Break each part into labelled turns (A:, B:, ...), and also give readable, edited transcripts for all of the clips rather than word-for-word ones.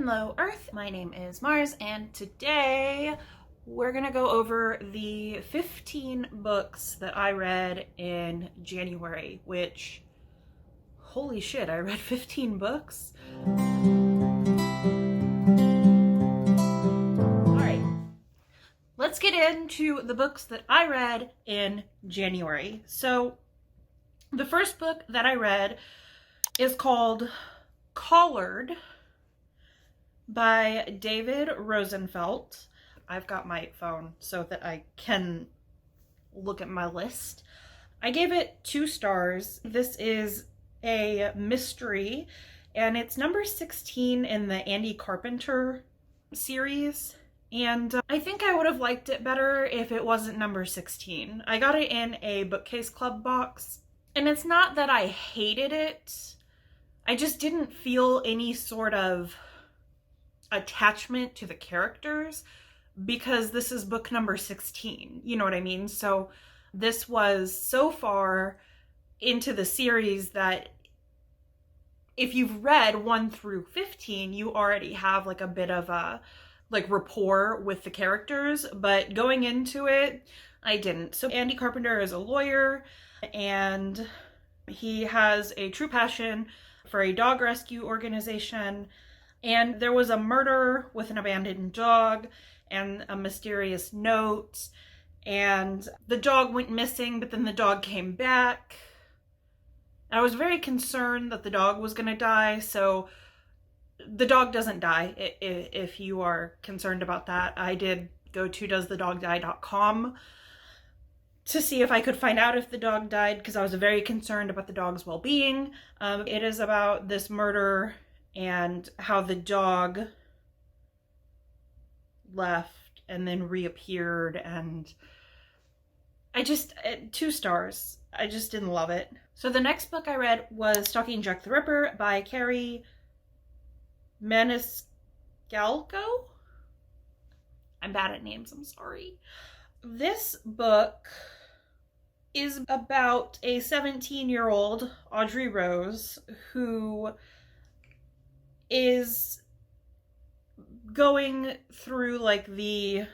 A: Hello Earth, my name is Mars, and today we're gonna go over the 15 books that I read in January, which, holy shit, I read 15 books? Alright, let's get into the books that I read in January. So, the first book that I read is called Collared by David Rosenfelt. I've got my phone so that I can look at my list. I gave it 2 stars. This is a mystery, and it's number 16 in the Andy Carpenter series. And I think I would have liked it better if it wasn't number 16. I got it in a Bookcase Club box, and it's not that I hated it. I just didn't feel any sort of attachment to the characters because this is book number 16. You know what I mean? So this was so far into the series that if you've read 1 through 15, you already have like a bit of a rapport with the characters, but going into it, I didn't. So Andy Carpenter is a lawyer, and he has a true passion for a dog rescue organization. And there was a murder with an abandoned dog and a mysterious note, and the dog went missing, but then the dog came back. I was very concerned that the dog was going to die, so the dog doesn't die, if you are concerned about that. I did go to doesthedogdie.com to see if I could find out if the dog died, because I was very concerned about the dog's well-being. It is about this murder and how the dog left and then reappeared, and I just, 2 stars. I just didn't love it. So the next book I read was Stalking Jack the Ripper by Kerri Maniscalco. I'm bad at names, I'm sorry. This book is about a 17-year-old Audrey Rose who is going through like the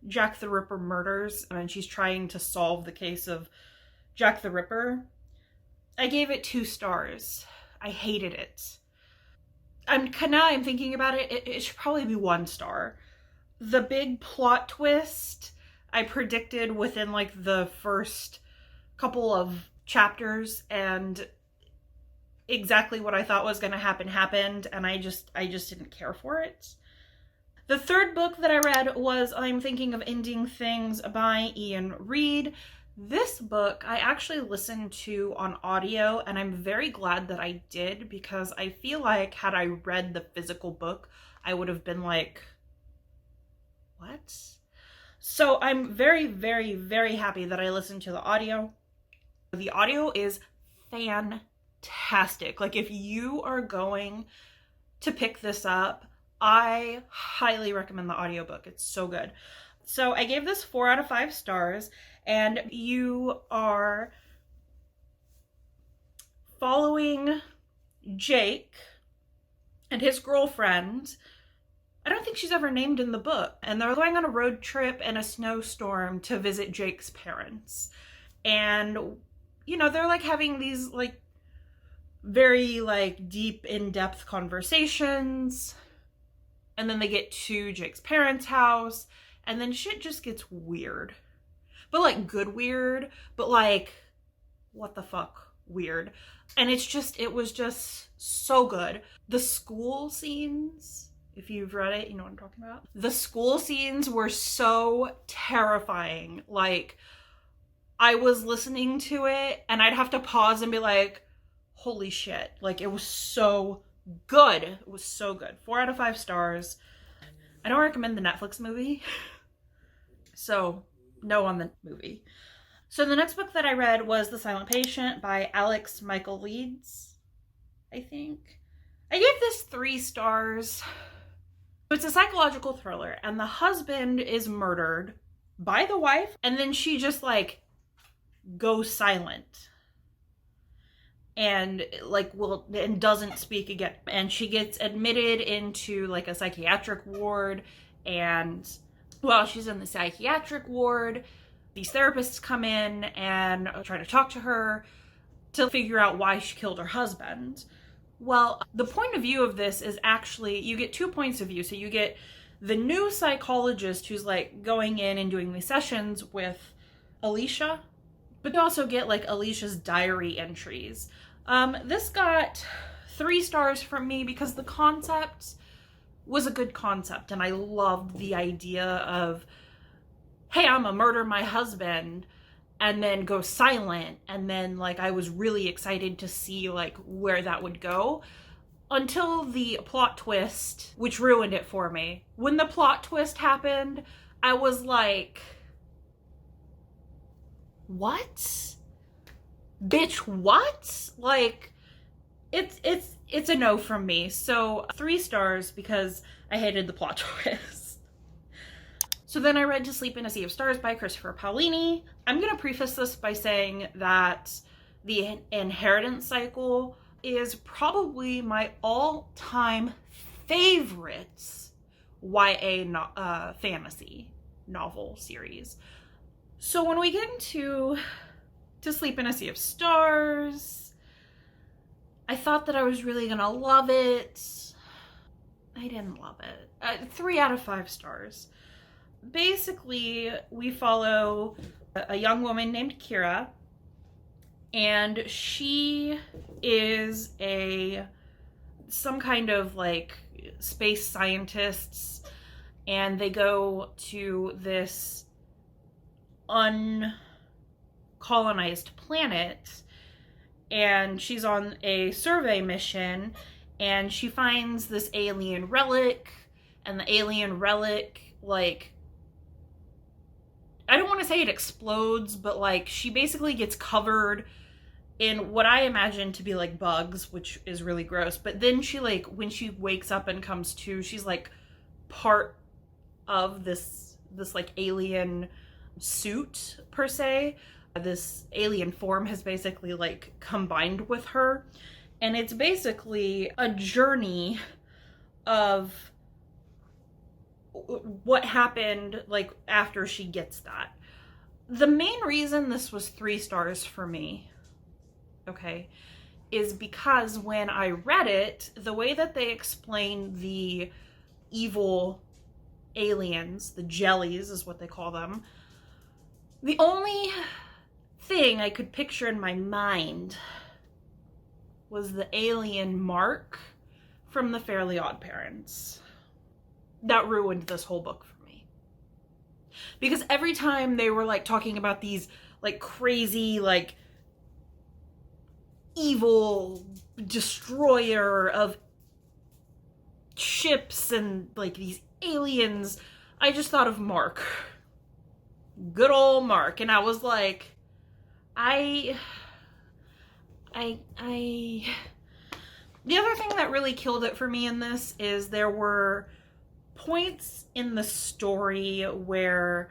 A: Jack the Ripper murders, and she's trying to solve the case of Jack the Ripper. I gave it 2 stars. I hated it. Now I'm thinking about it, it should probably be 1 star. The big plot twist I predicted within like the first couple of chapters, and exactly what I thought was going to happen happened, and I just didn't care for it. The third book that I read was I'm Thinking of Ending Things by Reid. This book I actually listened to on audio, and I'm very glad that I did, because I feel like had I read the physical book, I would have been like, what? So I'm very, very, very happy that I listened to the audio. The audio is fantastic. Like, if you are going to pick this up, I highly recommend the audiobook. It's so good. So I gave this 4 out of 5 stars, and you are following Jake and his girlfriend. I don't think she's ever named in the book, and they're going on a road trip in a snowstorm to visit Jake's parents. And you know, they're like having these like very like deep, in-depth conversations, and then they get to Jake's parents' house, and then shit just gets weird. But like good weird, but like what the fuck weird. And it was just so good. The school scenes, if you've read it, you know what I'm talking about. The school scenes were so terrifying. Like, I was listening to it and I'd have to pause and be like, holy shit. Like, it was so good. It was so good. 4 out of 5 stars. I don't recommend the Netflix movie. So, no on the movie. So the next book that I read was The Silent Patient by Michaelides, I think. I gave this 3 stars. It's a psychological thriller, and the husband is murdered by the wife, and then she just like goes silent. and like and doesn't speak again. And she gets admitted into like a psychiatric ward, and while she's in the psychiatric ward, these therapists come in and try to talk to her to figure out why she killed her husband. Well, the point of view of this is actually, you get 2 points of view. So you get the new psychologist who's like going in and doing these sessions with Alicia, but you also get like Alicia's diary entries. This got 3 stars from me because the concept was a good concept, and I loved the idea of, hey, I'm gonna murder my husband and then go silent, and then like I was really excited to see like where that would go, until the plot twist, which ruined it for me. When the plot twist happened, I was like, what? Bitch, what? Like, it's a no from me. So 3 stars because I hated the plot twist. So then I read To Sleep in a Sea of Stars by Christopher Paolini. I'm gonna preface this by saying that the Inheritance Cycle is probably my all-time favorite YA fantasy novel series. So when we get into To Sleep in a Sea of Stars, I thought that I was really gonna love it. I didn't love it. 3 out of 5 stars. Basically, we follow a young woman named Kira, and she is some kind of like space scientists, and they go to this uncolonized planet, and she's on a survey mission, and she finds this alien relic, and the alien relic, like, I don't want to say it explodes, but like she basically gets covered in what I imagine to be like bugs, which is really gross. But then she, like, when she wakes up and comes to, she's like part of this like alien suit per se. This alien form has basically like combined with her, and it's basically a journey of what happened like after she gets that. The main reason this was 3 stars for me, okay, is because when I read it, the way that they explain the evil aliens, the jellies is what they call them, the only thing I could picture in my mind was the alien Mark from the Fairly Odd Parents. That ruined this whole book for me. Because every time they were like talking about these like crazy like evil destroyer of ships and like these aliens, I just thought of Mark. Good old Mark. And I was like, the other thing that really killed it for me in this is there were points in the story where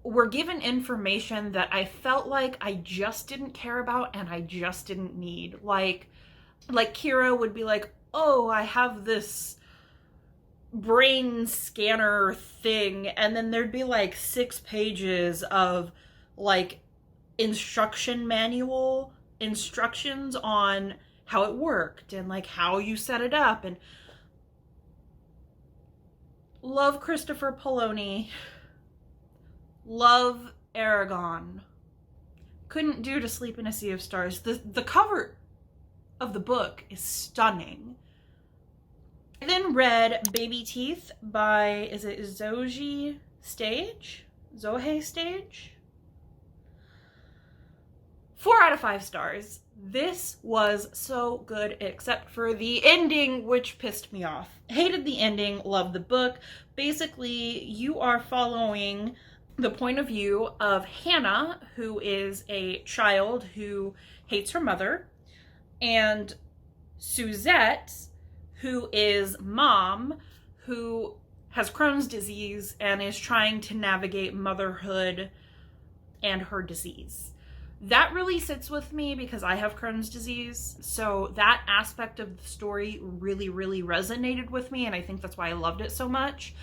A: we're given information that I felt like I just didn't care about and I just didn't need. Like Kira would be like, oh, I have this brain scanner thing, and then there'd be like 6 pages of like instruction manual instructions on how it worked and like how you set it up. And love Christopher Paolini, love Aragon, couldn't do To Sleep in a Sea of Stars. The cover of the book is stunning. I then read Baby Teeth by, is it Zoje Stage? 4 out of 5 stars. This was so good, except for the ending, which pissed me off. Hated the ending, loved the book. Basically, you are following the point of view of Hannah, who is a child who hates her mother, and Suzette, who is mom, who has Crohn's disease and is trying to navigate motherhood and her disease. That really sits with me because I have Crohn's disease. So that aspect of the story really, really resonated with me. And I think that's why I loved it so much.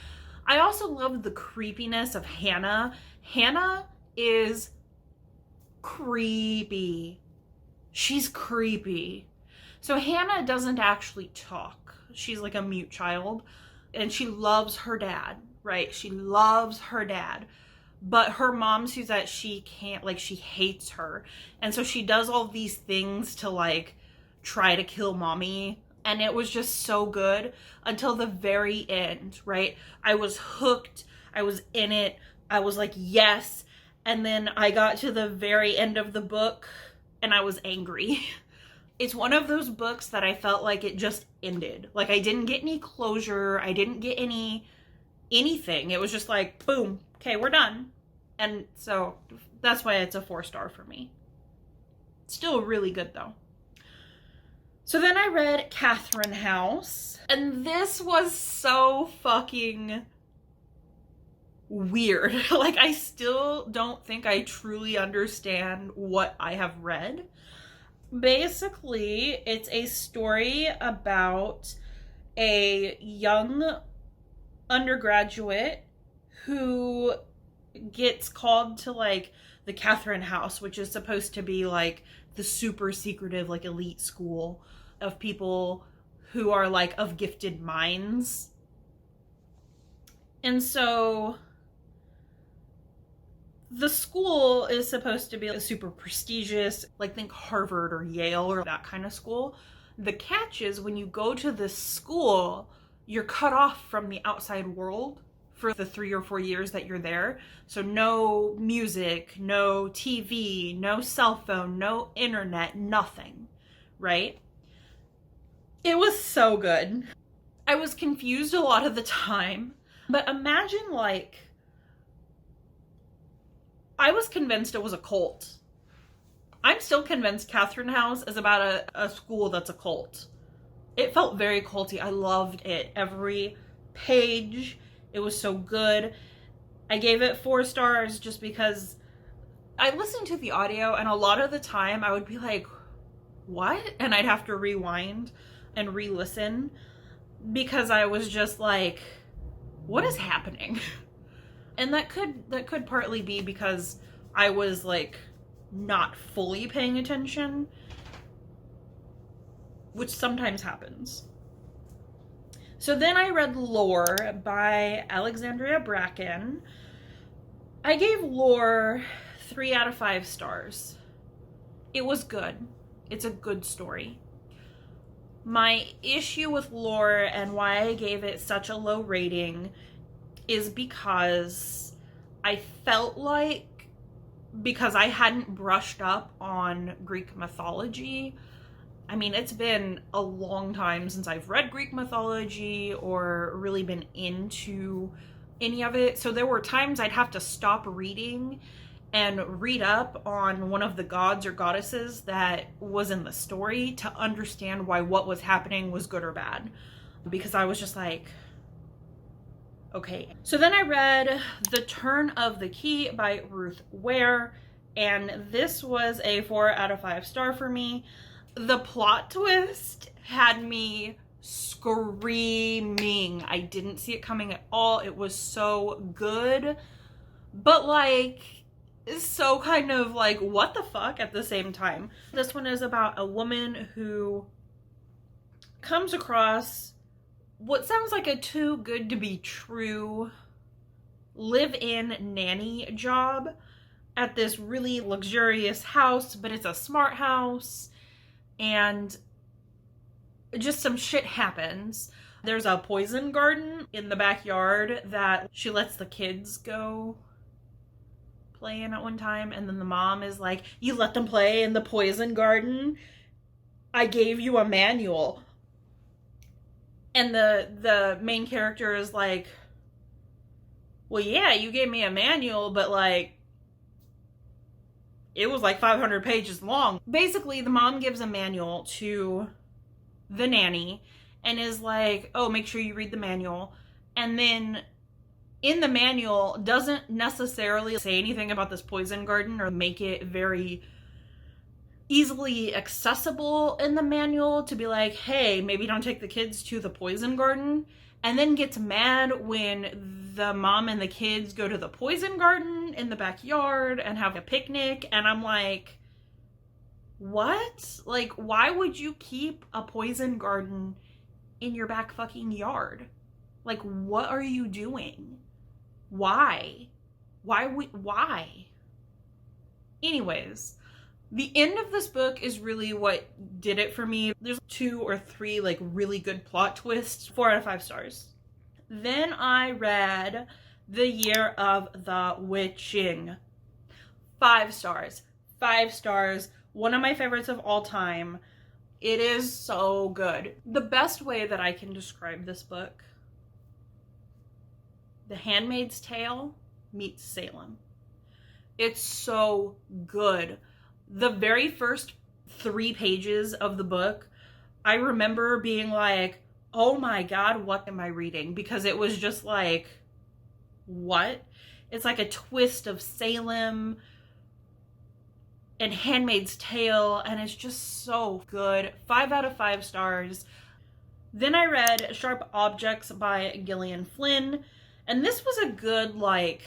A: I also loved the creepiness of Hannah. Hannah is creepy. She's creepy. So Hannah doesn't actually talk. She's like a mute child. And she loves her dad, right? She loves her dad. But her mom sees that she can't, like, she hates her. And so she does all these things to, like, try to kill mommy. And it was just so good until the very end, right? I was hooked. I was in it. I was like, yes. And then I got to the very end of the book and I was angry. It's one of those books that I felt like it just ended. Like, I didn't get any closure. I didn't get anything. It was just like, boom. Okay, we're done. And so that's why it's a 4-star for me. Still really good though. So then I read Catherine House, and this was so fucking weird. Like, I still don't think I truly understand what I have read. Basically, it's a story about a young undergraduate who gets called to, like, the Catherine House, which is supposed to be like the super secretive, like, elite school of people who are, like, of gifted minds. And so the school is supposed to be a super prestigious, like, think Harvard or Yale or that kind of school. The catch is when you go to this school, you're cut off from the outside world for the 3 or 4 years that you're there. So no music, no TV, no cell phone, no internet, nothing, right? It was so good. I was confused a lot of the time, but imagine, like, I was convinced it was a cult. I'm still convinced Catherine House is about a school that's a cult. It felt very culty. I loved it. Every page, it was so good. I gave it 4 stars just because I listened to the audio, and a lot of the time I would be like, what? And I'd have to rewind and re-listen because I was just like, what is happening? And that could partly be because I was, like, not fully paying attention, which sometimes happens. So then I read Lore by Alexandra Bracken. I gave Lore 3 out of 5 stars. It was good. It's a good story. My issue with Lore and why I gave it such a low rating is because I felt like, because I hadn't brushed up on Greek mythology. I mean, it's been a long time since I've read Greek mythology or really been into any of it. So there were times I'd have to stop reading and read up on one of the gods or goddesses that was in the story to understand why what was happening was good or bad. Because I was just like, okay. So then I read The Turn of the Key by Ruth Ware, and this was a 4 out of 5 star for me. The plot twist had me screaming. I didn't see it coming at all. It was so good, but, like, so kind of like, what the fuck at the same time. This one is about a woman who comes across what sounds like a too good to be true live-in nanny job at this really luxurious house, but it's a smart house, and just some shit happens. There's a poison garden in the backyard that she lets the kids go play in at one time, and then the mom is like, you let them play in the poison garden? I gave you a manual. And the main character is like, well, yeah, you gave me a manual, but, like, it was like 500 pages long. Basically, the mom gives a manual to the nanny and is like, oh, make sure you read the manual. And then in the manual doesn't necessarily say anything about this poison garden or make it very easily accessible in the manual to be like, hey, maybe don't take the kids to the poison garden, and then gets mad when the mom and the kids go to the poison garden in the backyard and have a picnic. And I'm like, what? Like, why would you keep a poison garden in your back fucking yard? Like, what are you doing? Why? Why? Anyways, the end of this book is really what did it for me. There's 2 or 3 like really good plot twists. 4 out of 5 stars. Then I read The Year of the Witching. 5 stars. 5 stars. One of my favorites of all time. It is so good. The best way that I can describe this book: The Handmaid's Tale meets Salem. It's so good. The very first 3 pages of the book, I remember being like, oh my God, what am I reading? Because it was just like, what? It's like a twist of Salem and Handmaid's Tale, and it's just so good. 5 out of 5 stars. Then I read Sharp Objects by Gillian Flynn, and this was a good, like,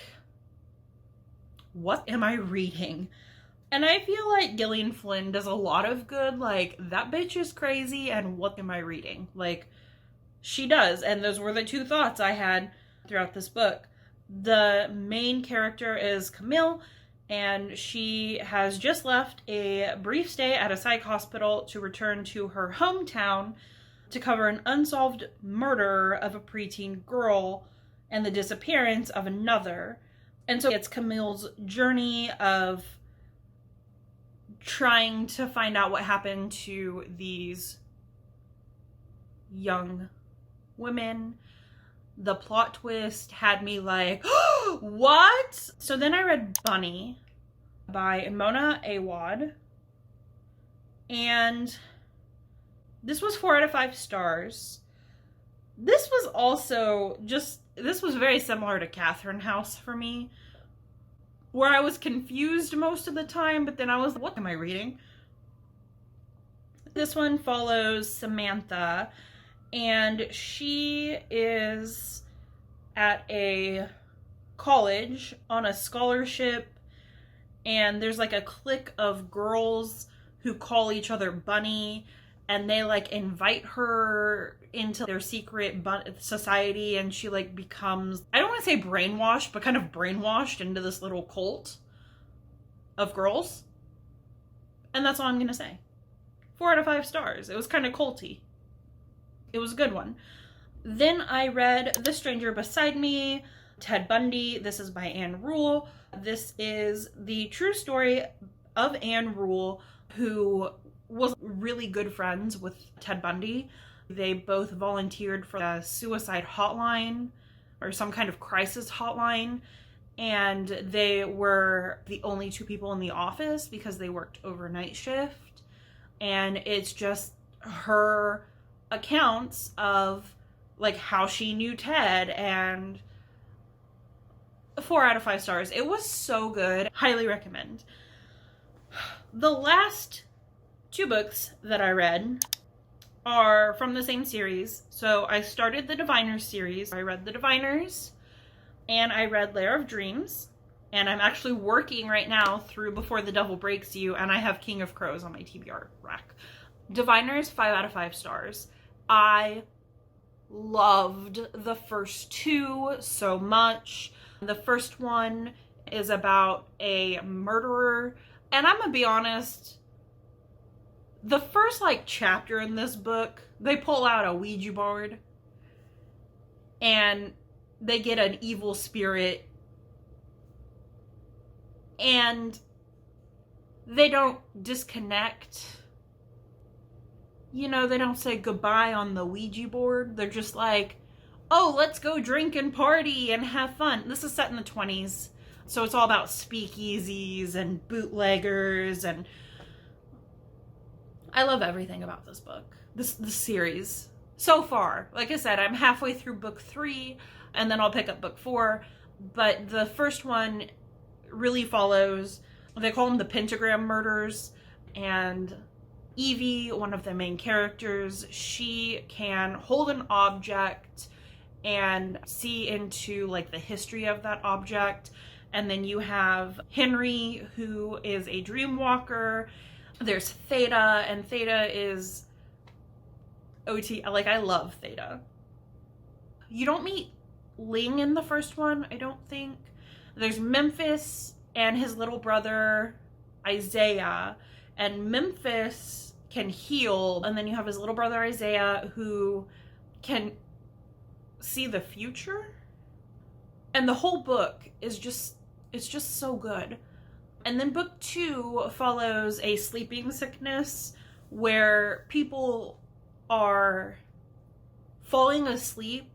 A: what am I reading? And I feel like Gillian Flynn does a lot of good, like, that bitch is crazy and what am I reading? Like, she does. And those were the 2 thoughts I had throughout this book. The main character is Camille, and she has just left a brief stay at a psych hospital to return to her hometown to cover an unsolved murder of a preteen girl and the disappearance of another. And so it's Camille's journey of trying to find out what happened to these young women. The plot twist had me like, what? So then I read Bunny by Mona Awad, and this was 4 out of 5 stars. This was also this was very similar to Catherine House for me, where I was confused most of the time, but then I was, what am I reading? This one follows Samantha, and she is at a college on a scholarship, and there's like a clique of girls who call each other Bunny, and they like invite her into their secret society, and she like becomes, I don't want to say brainwashed, but kind of brainwashed into this little cult of girls. And that's all I'm gonna say. 4 out of 5 stars. It was kind of culty. It was a good one. Then I read The Stranger Beside Me, Ted Bundy. This is by Anne Rule. This is the true story of Anne Rule, who was really good friends with Ted Bundy. They both volunteered for a suicide hotline or some kind of crisis hotline, and they were the only 2 people in the office because they worked overnight shift. And it's just her accounts of like how she knew Ted, and 4 out of 5 stars. It was so good. Highly recommend. The last 2 books that I read are from the same series. So I started the Diviners series. I read the Diviners, and I read Lair of Dreams, and I'm actually working right now through Before the Devil Breaks You, and I have King of Crows on my TBR rack. Diviners, 5 out of 5 stars. I loved the first 2 so much. The first one is about a murderer, and I'm gonna be honest, the first like chapter in this book, they pull out a Ouija board and they get an evil spirit, and they don't disconnect. You know, they don't say goodbye on the Ouija board. They're just like, oh, let's go drink and party and have fun. This is set in the 20s, so it's all about speakeasies and bootleggers, and I love everything about this book, this series so far. Like I said, I'm halfway through book 3, and then I'll pick up book 4, but the first one really follows, they call them the pentagram murders. and Evie, one of the main characters, she can hold an object and see into like the history of that object. And then you have Henry, who is a dream walker. There's Theta, and Theta is OT. Like, I love Theta. You don't meet Ling in the first one, I don't think. There's Memphis and his little brother Isaiah, and Memphis can heal, and then you have his little brother Isaiah who can see the future. And the whole book is just, it's just so good. And then book 2 follows a sleeping sickness where people are falling asleep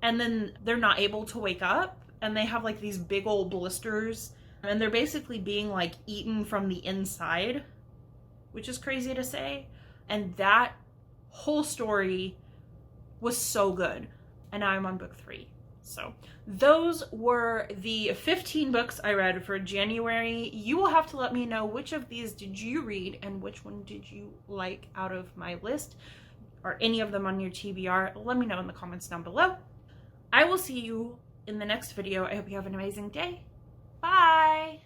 A: and then they're not able to wake up, and they have like these big old blisters, and they're basically being like eaten from the inside, which is crazy to say. And that whole story was so good. And now I'm on book 3. So those were the 15 books I read for January. You will have to let me know which of these did you read and which one did you like out of my list, or any of them on your TBR. Let me know in the comments down below. I will see you in the next video. I hope you have an amazing day. Bye!